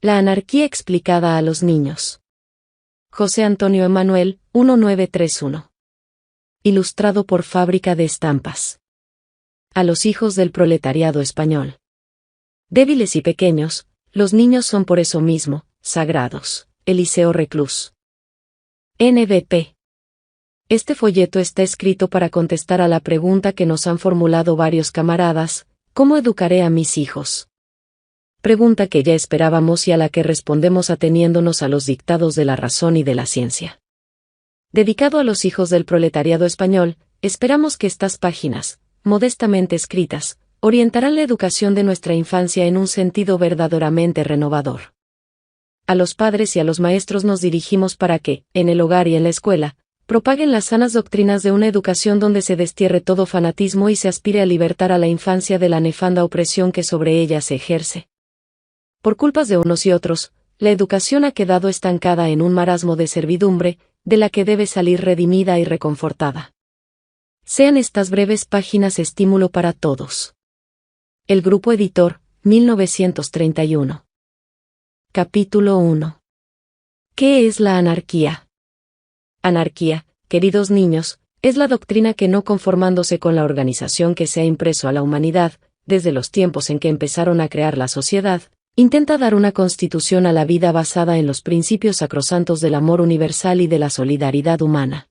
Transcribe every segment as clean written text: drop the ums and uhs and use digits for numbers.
La anarquía explicada a los niños. José Antonio Emanuel, 1931. Ilustrado por Fábrica de Estampas. A los hijos del proletariado español. Débiles y pequeños, los niños son por eso mismo, sagrados. Eliseo Reclus. NBP. Este folleto está escrito para contestar a la pregunta que nos han formulado varios camaradas: ¿cómo educaré a mis hijos? Pregunta que ya esperábamos y a la que respondemos ateniéndonos a los dictados de la razón y de la ciencia. Dedicado a los hijos del proletariado español, esperamos que estas páginas, modestamente escritas, orientarán la educación de nuestra infancia en un sentido verdaderamente renovador. A los padres y a los maestros nos dirigimos para que, en el hogar y en la escuela, propaguen las sanas doctrinas de una educación donde se destierre todo fanatismo y se aspire a libertar a la infancia de la nefanda opresión que sobre ella se ejerce. Por culpas de unos y otros, la educación ha quedado estancada en un marasmo de servidumbre, de la que debe salir redimida y reconfortada. Sean estas breves páginas estímulo para todos. El Grupo Editor, 1931. Capítulo 1. ¿Qué es la anarquía? Anarquía, queridos niños, es la doctrina que no conformándose con la organización que se ha impreso a la humanidad, desde los tiempos en que empezaron a crear la sociedad, intenta dar una constitución a la vida basada en los principios sacrosantos del amor universal y de la solidaridad humana.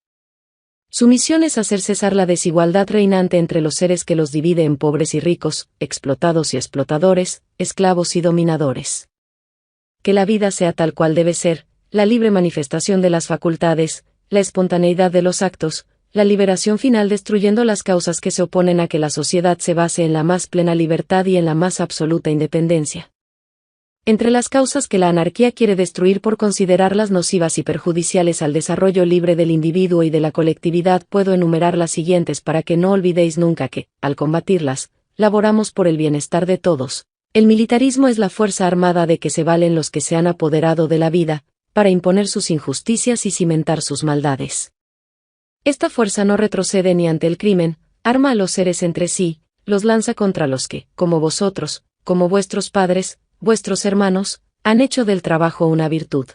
Su misión es hacer cesar la desigualdad reinante entre los seres que los divide en pobres y ricos, explotados y explotadores, esclavos y dominadores. Que la vida sea tal cual debe ser, la libre manifestación de las facultades, la espontaneidad de los actos, la liberación final destruyendo las causas que se oponen a que la sociedad se base en la más plena libertad y en la más absoluta independencia. Entre las causas que la anarquía quiere destruir por considerarlas nocivas y perjudiciales al desarrollo libre del individuo y de la colectividad puedo enumerar las siguientes para que no olvidéis nunca que, al combatirlas, laboramos por el bienestar de todos. El militarismo es la fuerza armada de que se valen los que se han apoderado de la vida, para imponer sus injusticias y cimentar sus maldades. Esta fuerza no retrocede ni ante el crimen, arma a los seres entre sí, los lanza contra los que, como vosotros, como vuestros padres, vuestros hermanos, han hecho del trabajo una virtud.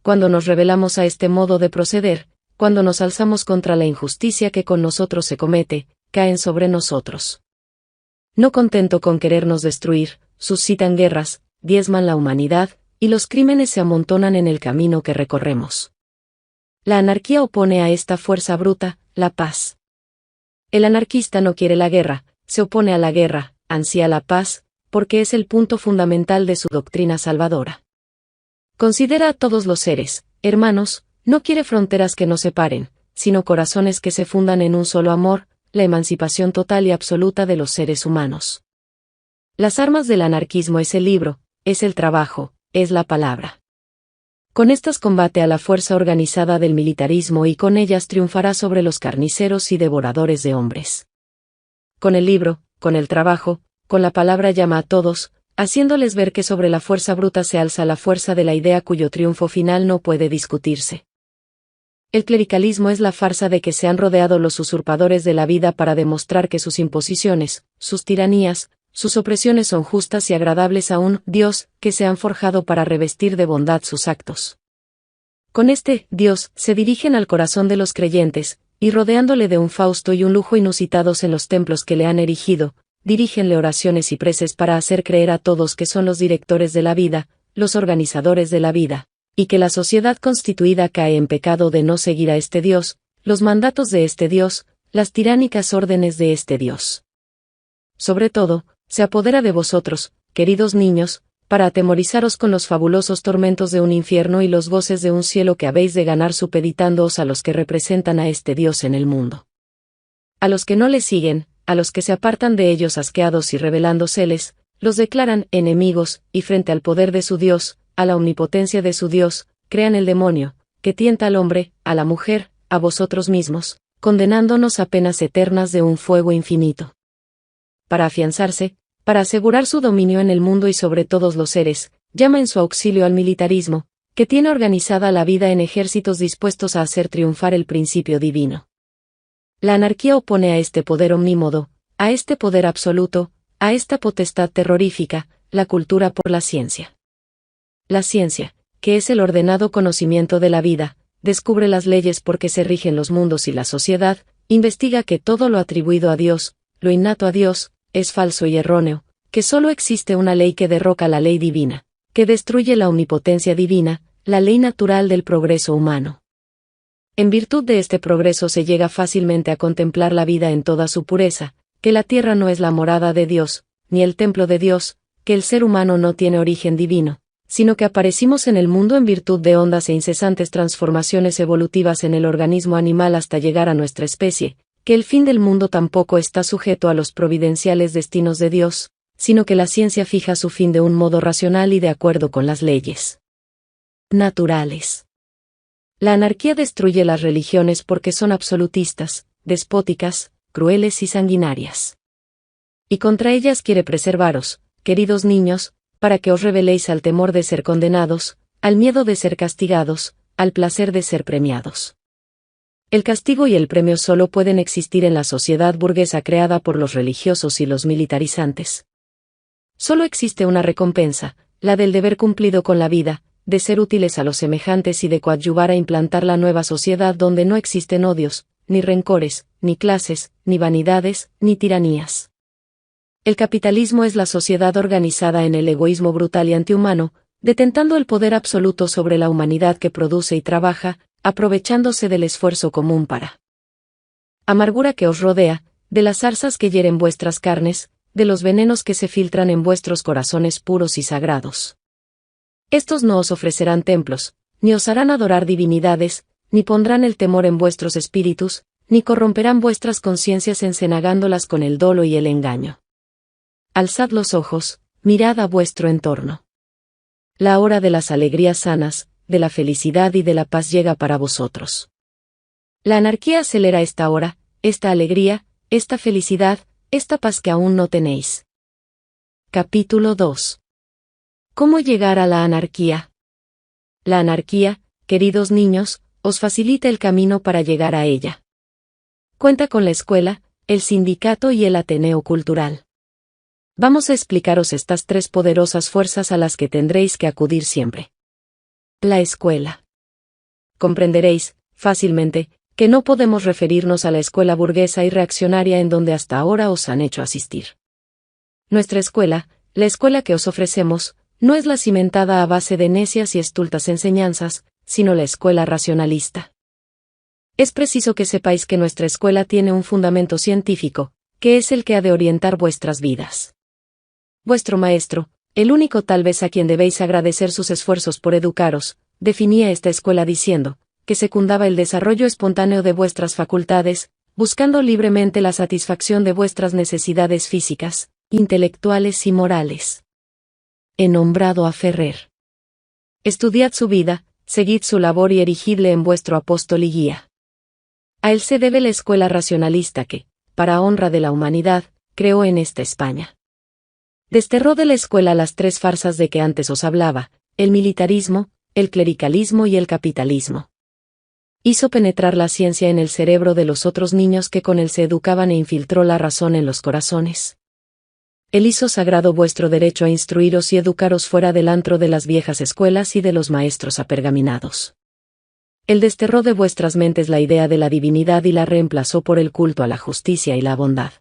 Cuando nos rebelamos a este modo de proceder, cuando nos alzamos contra la injusticia que con nosotros se comete, caen sobre nosotros. No contento con querernos destruir, suscitan guerras, diezman la humanidad, y los crímenes se amontonan en el camino que recorremos. La anarquía opone a esta fuerza bruta, la paz. El anarquista no quiere la guerra, se opone a la guerra, ansía la paz, porque es el punto fundamental de su doctrina salvadora. Considera a todos los seres, hermanos, no quiere fronteras que nos separen, sino corazones que se fundan en un solo amor, la emancipación total y absoluta de los seres humanos. Las armas del anarquismo es el libro, es el trabajo, es la palabra. Con estas combate a la fuerza organizada del militarismo y con ellas triunfará sobre los carniceros y devoradores de hombres. Con el libro, con el trabajo, con la palabra llama a todos, haciéndoles ver que sobre la fuerza bruta se alza la fuerza de la idea cuyo triunfo final no puede discutirse. El clericalismo es la farsa de que se han rodeado los usurpadores de la vida para demostrar que sus imposiciones, sus tiranías, sus opresiones son justas y agradables a un Dios que se han forjado para revestir de bondad sus actos. Con este Dios se dirigen al corazón de los creyentes, y rodeándole de un fausto y un lujo inusitados en los templos que le han erigido, dirígenle oraciones y preces para hacer creer a todos que son los directores de la vida, los organizadores de la vida, y que la sociedad constituida cae en pecado de no seguir a este Dios, los mandatos de este Dios, las tiránicas órdenes de este Dios. Sobre todo, se apodera de vosotros, queridos niños, para atemorizaros con los fabulosos tormentos de un infierno y los goces de un cielo que habéis de ganar supeditándoos a los que representan a este Dios en el mundo. A los que no le siguen, a los que se apartan de ellos asqueados y rebelándoseles, los declaran enemigos, y frente al poder de su Dios, a la omnipotencia de su Dios, crean el demonio, que tienta al hombre, a la mujer, a vosotros mismos, condenándonos a penas eternas de un fuego infinito. Para afianzarse, para asegurar su dominio en el mundo y sobre todos los seres, llama en su auxilio al militarismo, que tiene organizada la vida en ejércitos dispuestos a hacer triunfar el principio divino. La anarquía opone a este poder omnímodo, a este poder absoluto, a esta potestad terrorífica, la cultura por la ciencia. La ciencia, que es el ordenado conocimiento de la vida, descubre las leyes por que se rigen los mundos y la sociedad, investiga que todo lo atribuido a Dios, lo innato a Dios, es falso y erróneo, que solo existe una ley que derroca la ley divina, que destruye la omnipotencia divina, la ley natural del progreso humano. En virtud de este progreso se llega fácilmente a contemplar la vida en toda su pureza, que la tierra no es la morada de Dios, ni el templo de Dios, que el ser humano no tiene origen divino, sino que aparecimos en el mundo en virtud de hondas e incesantes transformaciones evolutivas en el organismo animal hasta llegar a nuestra especie, que el fin del mundo tampoco está sujeto a los providenciales destinos de Dios, sino que la ciencia fija su fin de un modo racional y de acuerdo con las leyes naturales. La anarquía destruye las religiones porque son absolutistas, despóticas, crueles y sanguinarias. Y contra ellas quiere preservaros, queridos niños, para que os rebeléis al temor de ser condenados, al miedo de ser castigados, al placer de ser premiados. El castigo y el premio solo pueden existir en la sociedad burguesa creada por los religiosos y los militarizantes. Solo existe una recompensa, la del deber cumplido con la vida, de ser útiles a los semejantes y de coadyuvar a implantar la nueva sociedad donde no existen odios, ni rencores, ni clases, ni vanidades, ni tiranías. El capitalismo es la sociedad organizada en el egoísmo brutal y antihumano, detentando el poder absoluto sobre la humanidad que produce y trabaja, aprovechándose del esfuerzo común para amargura que os rodea, de las zarzas que hieren vuestras carnes, de los venenos que se filtran en vuestros corazones puros y sagrados. Estos no os ofrecerán templos, ni os harán adorar divinidades, ni pondrán el temor en vuestros espíritus, ni corromperán vuestras conciencias encenagándolas con el dolo y el engaño. Alzad los ojos, mirad a vuestro entorno. La hora de las alegrías sanas, de la felicidad y de la paz llega para vosotros. La anarquía acelera esta hora, esta alegría, esta felicidad, esta paz que aún no tenéis. Capítulo 2. ¿Cómo llegar a la anarquía? La anarquía, queridos niños, os facilita el camino para llegar a ella. Cuenta con la escuela, el sindicato y el Ateneo Cultural. Vamos a explicaros estas tres poderosas fuerzas a las que tendréis que acudir siempre. La escuela. Comprenderéis, fácilmente, que no podemos referirnos a la escuela burguesa y reaccionaria en donde hasta ahora os han hecho asistir. Nuestra escuela, la escuela que os ofrecemos, no es la cimentada a base de necias y estultas enseñanzas, sino la escuela racionalista. Es preciso que sepáis que nuestra escuela tiene un fundamento científico, que es el que ha de orientar vuestras vidas. Vuestro maestro, el único tal vez a quien debéis agradecer sus esfuerzos por educaros, definía esta escuela diciendo, que secundaba el desarrollo espontáneo de vuestras facultades, buscando libremente la satisfacción de vuestras necesidades físicas, intelectuales y morales. He nombrado a Ferrer. Estudiad su vida, seguid su labor y erigidle en vuestro apóstol y guía. A él se debe la escuela racionalista que, para honra de la humanidad, creó en esta España. Desterró de la escuela las tres farsas de que antes os hablaba, el militarismo, el clericalismo y el capitalismo. Hizo penetrar la ciencia en el cerebro de los otros niños que con él se educaban e infiltró la razón en los corazones. Él hizo sagrado vuestro derecho a instruiros y educaros fuera del antro de las viejas escuelas y de los maestros apergaminados. Él desterró de vuestras mentes la idea de la divinidad y la reemplazó por el culto a la justicia y la bondad.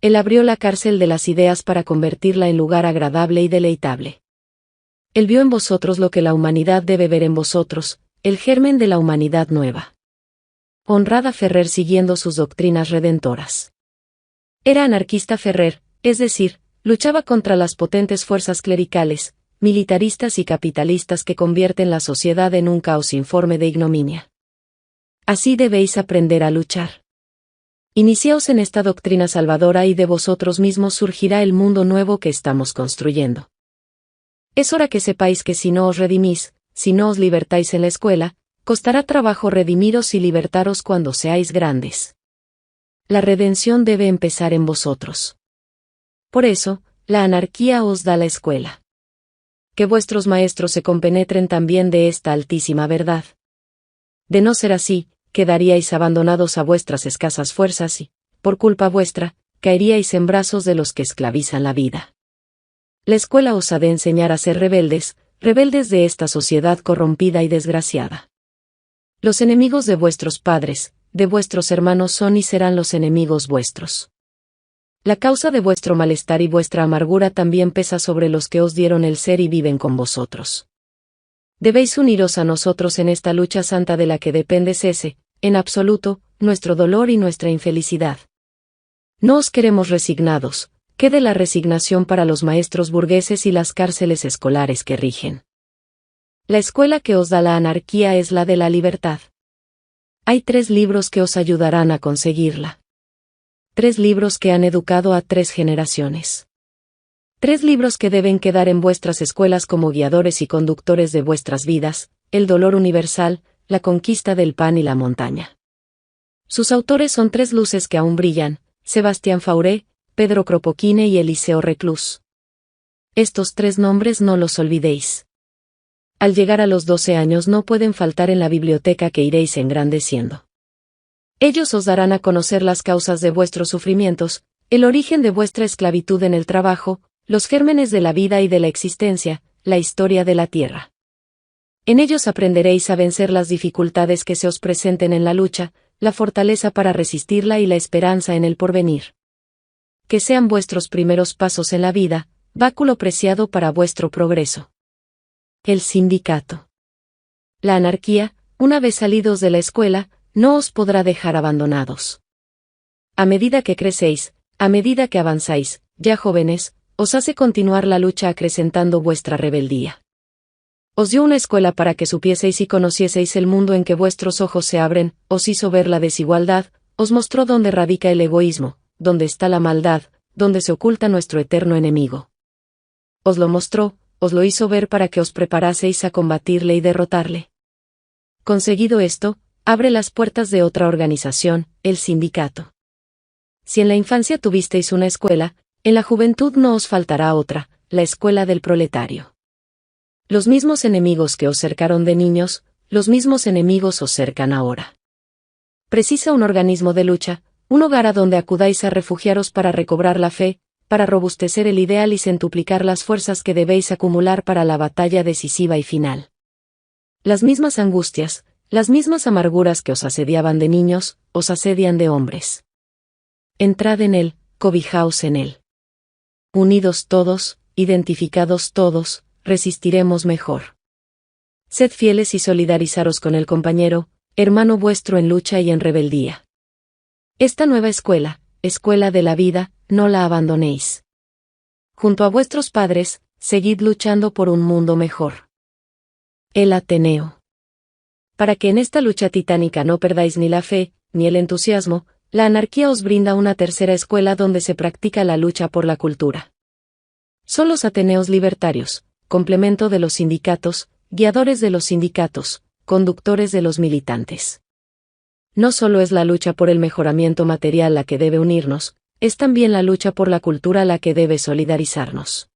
Él abrió la cárcel de las ideas para convertirla en lugar agradable y deleitable. Él vio en vosotros lo que la humanidad debe ver en vosotros, el germen de la humanidad nueva. Honrad a Ferrer siguiendo sus doctrinas redentoras. Era anarquista Ferrer, es decir, luchaba contra las potentes fuerzas clericales, militaristas y capitalistas que convierten la sociedad en un caos informe de ignominia. Así debéis aprender a luchar. Iniciaos en esta doctrina salvadora y de vosotros mismos surgirá el mundo nuevo que estamos construyendo. Es hora que sepáis que si no os redimís, si no os libertáis en la escuela, costará trabajo redimiros y libertaros cuando seáis grandes. La redención debe empezar en vosotros. Por eso, la anarquía os da la escuela. Que vuestros maestros se compenetren también de esta altísima verdad. De no ser así, quedaríais abandonados a vuestras escasas fuerzas y, por culpa vuestra, caeríais en brazos de los que esclavizan la vida. La escuela os ha de enseñar a ser rebeldes, rebeldes de esta sociedad corrompida y desgraciada. Los enemigos de vuestros padres, de vuestros hermanos son y serán los enemigos vuestros. La causa de vuestro malestar y vuestra amargura también pesa sobre los que os dieron el ser y viven con vosotros. Debéis uniros a nosotros en esta lucha santa de la que depende ese, en absoluto, nuestro dolor y nuestra infelicidad. No os queremos resignados, quede la resignación para los maestros burgueses y las cárceles escolares que rigen. La escuela que os da la anarquía es la de la libertad. Hay 3 libros que os ayudarán a conseguirla. 3 libros que han educado a 3 generaciones. 3 libros que deben quedar en vuestras escuelas como guiadores y conductores de vuestras vidas: El dolor universal, La conquista del pan y la montaña. Sus autores son 3 luces que aún brillan: Sebastián Fauré, Pedro Kropotkin y Eliseo Reclus. Estos 3 nombres no los olvidéis. Al llegar a los 12 años no pueden faltar en la biblioteca que iréis engrandeciendo. Ellos os darán a conocer las causas de vuestros sufrimientos, el origen de vuestra esclavitud en el trabajo, los gérmenes de la vida y de la existencia, la historia de la tierra. En ellos aprenderéis a vencer las dificultades que se os presenten en la lucha, la fortaleza para resistirla y la esperanza en el porvenir. Que sean vuestros primeros pasos en la vida, báculo preciado para vuestro progreso. El sindicato. La anarquía, una vez salidos de la escuela, no os podrá dejar abandonados. A medida que crecéis, a medida que avanzáis, ya jóvenes, os hace continuar la lucha acrecentando vuestra rebeldía. Os dio una escuela para que supieseis y conocieseis el mundo en que vuestros ojos se abren, os hizo ver la desigualdad, os mostró dónde radica el egoísmo, dónde está la maldad, dónde se oculta nuestro eterno enemigo. Os lo mostró, os lo hizo ver para que os preparaseis a combatirle y derrotarle. Conseguido esto, abre las puertas de otra organización, el sindicato. Si en la infancia tuvisteis una escuela, en la juventud no os faltará otra, la escuela del proletario. Los mismos enemigos que os cercaron de niños, los mismos enemigos os cercan ahora. Precisa un organismo de lucha, un hogar a donde acudáis a refugiaros para recobrar la fe, para robustecer el ideal y centuplicar las fuerzas que debéis acumular para la batalla decisiva y final. Las mismas angustias, las mismas amarguras que os asediaban de niños, os asedian de hombres. Entrad en él, cobijaos en él. Unidos todos, identificados todos, resistiremos mejor. Sed fieles y solidarizaros con el compañero, hermano vuestro en lucha y en rebeldía. Esta nueva escuela, escuela de la vida, no la abandonéis. Junto a vuestros padres, seguid luchando por un mundo mejor. El Ateneo. Para que en esta lucha titánica no perdáis ni la fe, ni el entusiasmo, la anarquía os brinda una tercera escuela donde se practica la lucha por la cultura. Son los Ateneos libertarios, complemento de los sindicatos, guiadores de los sindicatos, conductores de los militantes. No solo es la lucha por el mejoramiento material la que debe unirnos, es también la lucha por la cultura la que debe solidarizarnos.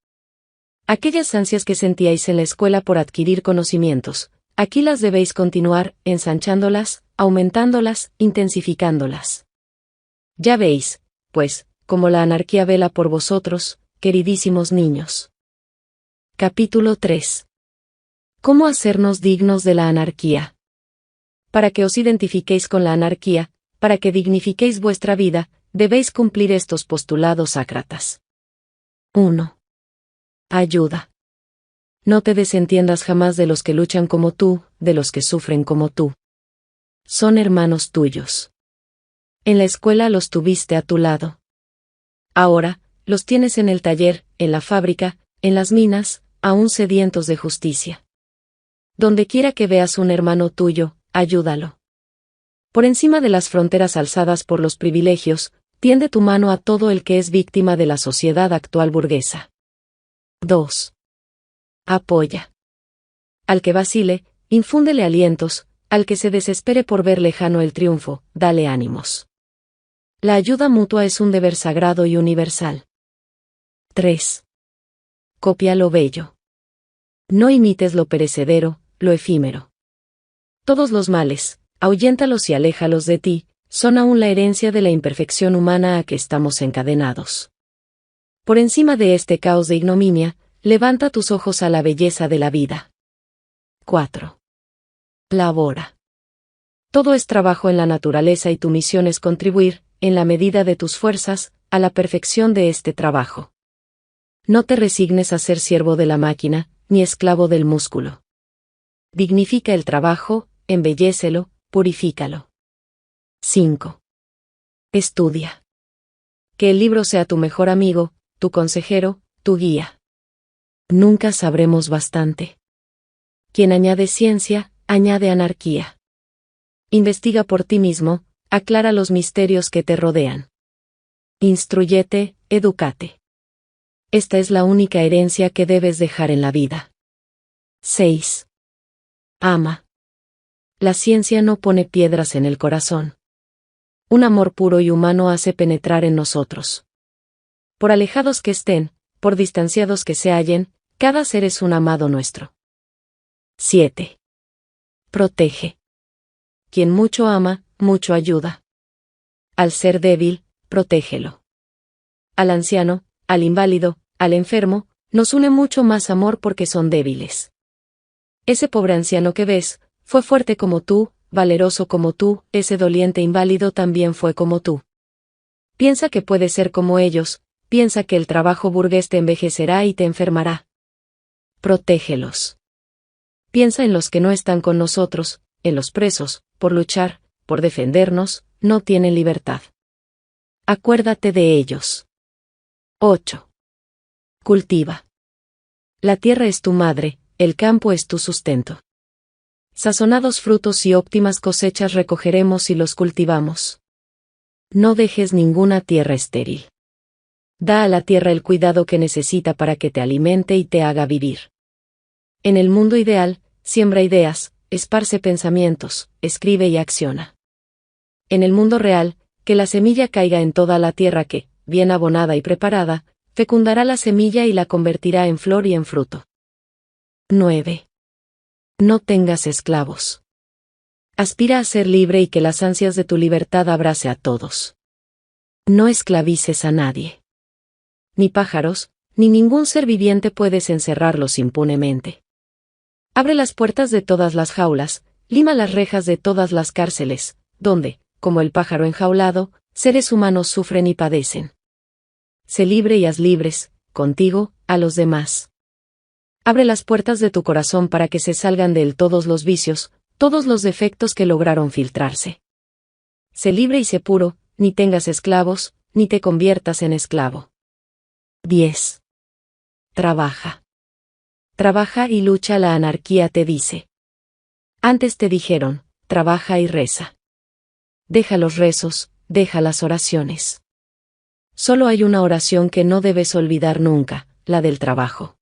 Aquellas ansias que sentíais en la escuela por adquirir conocimientos, aquí las debéis continuar, ensanchándolas, aumentándolas, intensificándolas. Ya veis, pues, cómo la anarquía vela por vosotros, queridísimos niños. Capítulo 3. ¿Cómo hacernos dignos de la anarquía? Para que os identifiquéis con la anarquía, para que dignifiquéis vuestra vida, debéis cumplir estos postulados sácratas. 1. Ayuda. No te desentiendas jamás de los que luchan como tú, de los que sufren como tú. Son hermanos tuyos. En la escuela los tuviste a tu lado. Ahora, los tienes en el taller, en la fábrica, en las minas, aún sedientos de justicia. Donde quiera que veas un hermano tuyo, ayúdalo. Por encima de las fronteras alzadas por los privilegios, tiende tu mano a todo el que es víctima de la sociedad actual burguesa. 2. Apoya. Al que vacile, infúndele alientos, al que se desespere por ver lejano el triunfo, dale ánimos. La ayuda mutua es un deber sagrado y universal. 3. Copia lo bello. No imites lo perecedero, lo efímero. Todos los males, ahuyéntalos y aléjalos de ti, son aún la herencia de la imperfección humana a que estamos encadenados. Por encima de este caos de ignominia, Levanta tus ojos a la belleza de la vida. 4. Labora. Todo es trabajo en la naturaleza y tu misión es contribuir, en la medida de tus fuerzas, a la perfección de este trabajo. No te resignes a ser siervo de la máquina, ni esclavo del músculo. Dignifica el trabajo, embellécelo, purifícalo. 5. Estudia. Que el libro sea tu mejor amigo, tu consejero, tu guía. Nunca sabremos bastante. Quien añade ciencia, añade anarquía. Investiga por ti mismo, aclara los misterios que te rodean. Instrúyete, edúcate. Esta es la única herencia que debes dejar en la vida. 6. Ama. La ciencia no pone piedras en el corazón. Un amor puro y humano hace penetrar en nosotros. Por alejados que estén, por distanciados que se hallen, cada ser es un amado nuestro. 7. Protege. Quien mucho ama, mucho ayuda. Al ser débil, protégelo. Al anciano, al inválido, al enfermo, nos une mucho más amor porque son débiles. Ese pobre anciano que ves, fue fuerte como tú, valeroso como tú, ese doliente inválido también fue como tú. Piensa que puedes ser como ellos, piensa que el trabajo burgués te envejecerá y te enfermará. Protégelos. Piensa en los que no están con nosotros, en los presos, por luchar, por defendernos, no tienen libertad. Acuérdate de ellos. 8. Cultiva. La tierra es tu madre, el campo es tu sustento. Sazonados frutos y óptimas cosechas recogeremos si los cultivamos. No dejes ninguna tierra estéril. Da a la tierra el cuidado que necesita para que te alimente y te haga vivir. En el mundo ideal, siembra ideas, esparce pensamientos, escribe y acciona. En el mundo real, que la semilla caiga en toda la tierra que, bien abonada y preparada, fecundará la semilla y la convertirá en flor y en fruto. 9. No tengas esclavos. Aspira a ser libre y que las ansias de tu libertad abrace a todos. No esclavices a nadie. Ni pájaros, ni ningún ser viviente puedes encerrarlos impunemente. Abre las puertas de todas las jaulas, lima las rejas de todas las cárceles, donde, como el pájaro enjaulado, seres humanos sufren y padecen. Sé libre y haz libres, contigo, a los demás. Abre las puertas de tu corazón para que se salgan de él todos los vicios, todos los defectos que lograron filtrarse. Sé libre y sé puro, ni tengas esclavos, ni te conviertas en esclavo. 10. Trabaja. Trabaja y lucha, la anarquía te dice. Antes te dijeron, trabaja y reza. Deja los rezos, deja las oraciones. Solo hay una oración que no debes olvidar nunca, la del trabajo.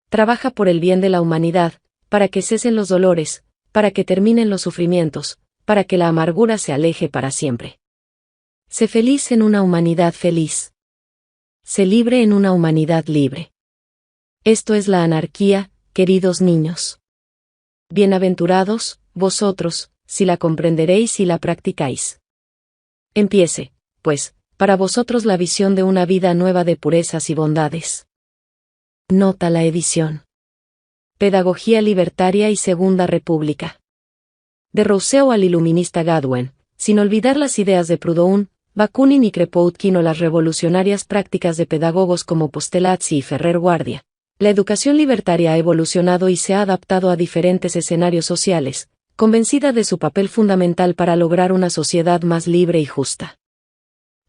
Trabaja por el bien de la humanidad, para que cesen los dolores, para que terminen los sufrimientos, para que la amargura se aleje para siempre. Sé feliz en una humanidad feliz. Sé libre en una humanidad libre. Esto es la anarquía, queridos niños. Bienaventurados, vosotros, si la comprenderéis y la practicáis. Empiece, pues, para vosotros la visión de una vida nueva de purezas y bondades. Nota la edición. Pedagogía libertaria y Segunda República. De Rousseau al iluminista Godwin, sin olvidar las ideas de Proudhon, Bakunin y Kropotkin o las revolucionarias prácticas de pedagogos como Postelazzi y Ferrer Guardia. La educación libertaria ha evolucionado y se ha adaptado a diferentes escenarios sociales, convencida de su papel fundamental para lograr una sociedad más libre y justa.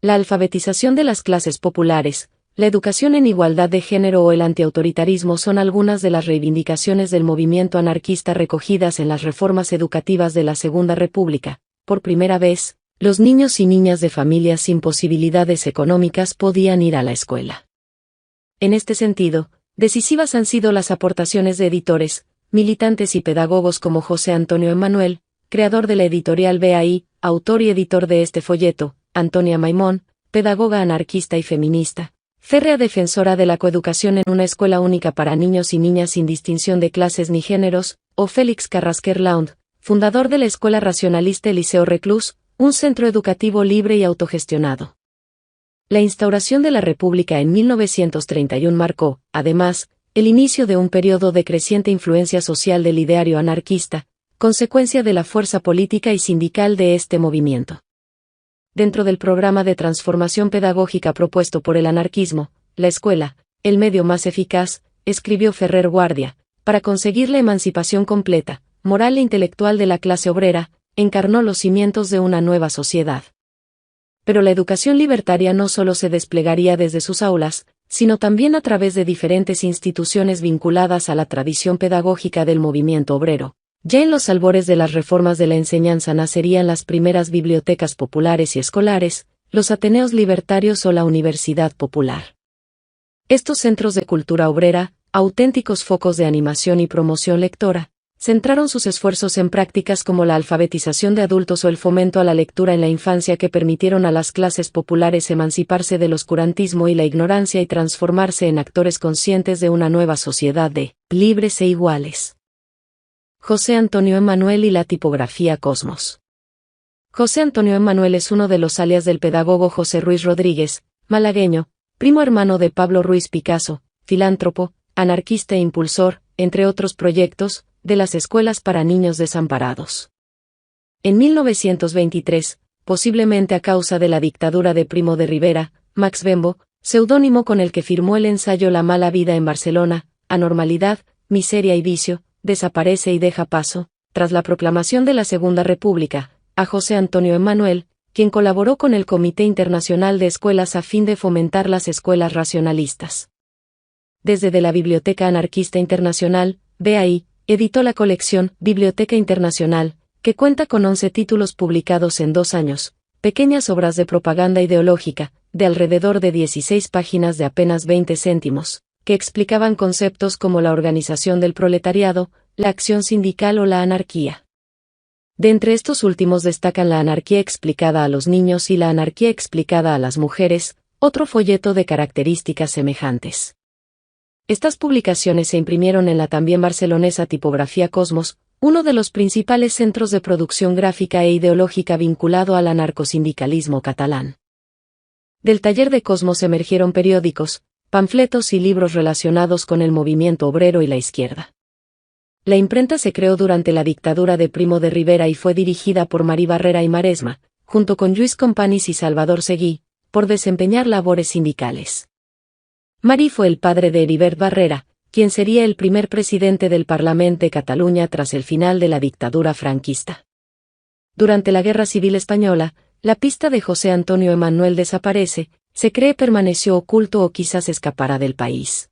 La alfabetización de las clases populares, la educación en igualdad de género o el antiautoritarismo son algunas de las reivindicaciones del movimiento anarquista recogidas en las reformas educativas de la Segunda República. Por primera vez, los niños y niñas de familias sin posibilidades económicas podían ir a la escuela. En este sentido, decisivas han sido las aportaciones de editores, militantes y pedagogos como José Antonio Emanuel, creador de la editorial BAI, autor y editor de este folleto, Antonia Maimón, pedagoga anarquista y feminista, férrea defensora de la coeducación en una escuela única para niños y niñas sin distinción de clases ni géneros, o Félix Carrasquer Laund, fundador de la Escuela Racionalista Eliseo Reclus, un centro educativo libre y autogestionado. La instauración de la República en 1931 marcó, además, el inicio de un periodo de creciente influencia social del ideario anarquista, consecuencia de la fuerza política y sindical de este movimiento. Dentro del programa de transformación pedagógica propuesto por el anarquismo, la escuela, el medio más eficaz, escribió Ferrer Guardia, para conseguir la emancipación completa, moral e intelectual de la clase obrera, encarnó los cimientos de una nueva sociedad. Pero la educación libertaria no solo se desplegaría desde sus aulas, sino también a través de diferentes instituciones vinculadas a la tradición pedagógica del movimiento obrero. Ya en los albores de las reformas de la enseñanza nacerían las primeras bibliotecas populares y escolares, los ateneos libertarios o la Universidad Popular. Estos centros de cultura obrera, auténticos focos de animación y promoción lectora, centraron sus esfuerzos en prácticas como la alfabetización de adultos o el fomento a la lectura en la infancia que permitieron a las clases populares emanciparse del oscurantismo y la ignorancia y transformarse en actores conscientes de una nueva sociedad de libres e iguales. José Antonio Emmanuel y la tipografía Cosmos. José Antonio Emmanuel es uno de los alias del pedagogo José Ruiz Rodríguez, malagueño, primo hermano de Pablo Ruiz Picasso, filántropo, anarquista e impulsor, entre otros proyectos, de las escuelas para niños desamparados. En 1923, posiblemente a causa de la dictadura de Primo de Rivera, Max Bembo, seudónimo con el que firmó el ensayo La mala vida en Barcelona, Anormalidad, miseria y vicio, desaparece y deja paso, tras la proclamación de la Segunda República, a José Antonio Emmanuel, quien colaboró con el Comité Internacional de Escuelas a fin de fomentar las escuelas racionalistas. Desde de la Biblioteca Anarquista Internacional, BAI, editó la colección Biblioteca Internacional, que cuenta con 11 títulos publicados en 2 años, pequeñas obras de propaganda ideológica, de alrededor de 16 páginas de apenas 20 céntimos, que explicaban conceptos como la organización del proletariado, la acción sindical o la anarquía. De entre estos últimos destacan la anarquía explicada a los niños y la anarquía explicada a las mujeres, otro folleto de características semejantes. Estas publicaciones se imprimieron en la también barcelonesa tipografía Cosmos, uno de los principales centros de producción gráfica e ideológica vinculado al anarcosindicalismo catalán. Del taller de Cosmos emergieron periódicos, panfletos y libros relacionados con el movimiento obrero y la izquierda. La imprenta se creó durante la dictadura de Primo de Rivera y fue dirigida por Marí Barrera y Maresma, junto con Lluís Companys y Salvador Seguí, por desempeñar labores sindicales. Marí fue el padre de Heribert Barrera, quien sería el primer presidente del Parlament de Cataluña tras el final de la dictadura franquista. Durante la Guerra Civil Española, la pista de José Antonio Emmanuel desaparece, se cree permaneció oculto o quizás escapara del país.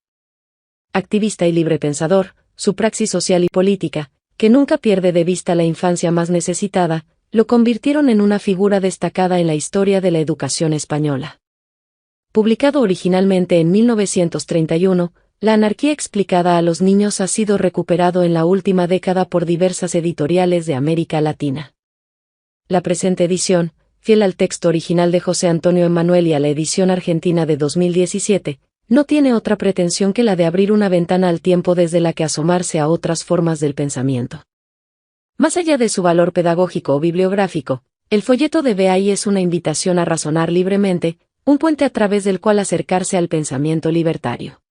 Activista y librepensador, su praxis social y política, que nunca pierde de vista la infancia más necesitada, lo convirtieron en una figura destacada en la historia de la educación española. Publicado originalmente en 1931, La anarquía explicada a los niños ha sido recuperado en la última década por diversas editoriales de América Latina. La presente edición, fiel al texto original de José Antonio Emmanuel y a la edición argentina de 2017, no tiene otra pretensión que la de abrir una ventana al tiempo desde la que asomarse a otras formas del pensamiento. Más allá de su valor pedagógico o bibliográfico, el folleto de BAI es una invitación a razonar libremente, un puente a través del cual acercarse al pensamiento libertario.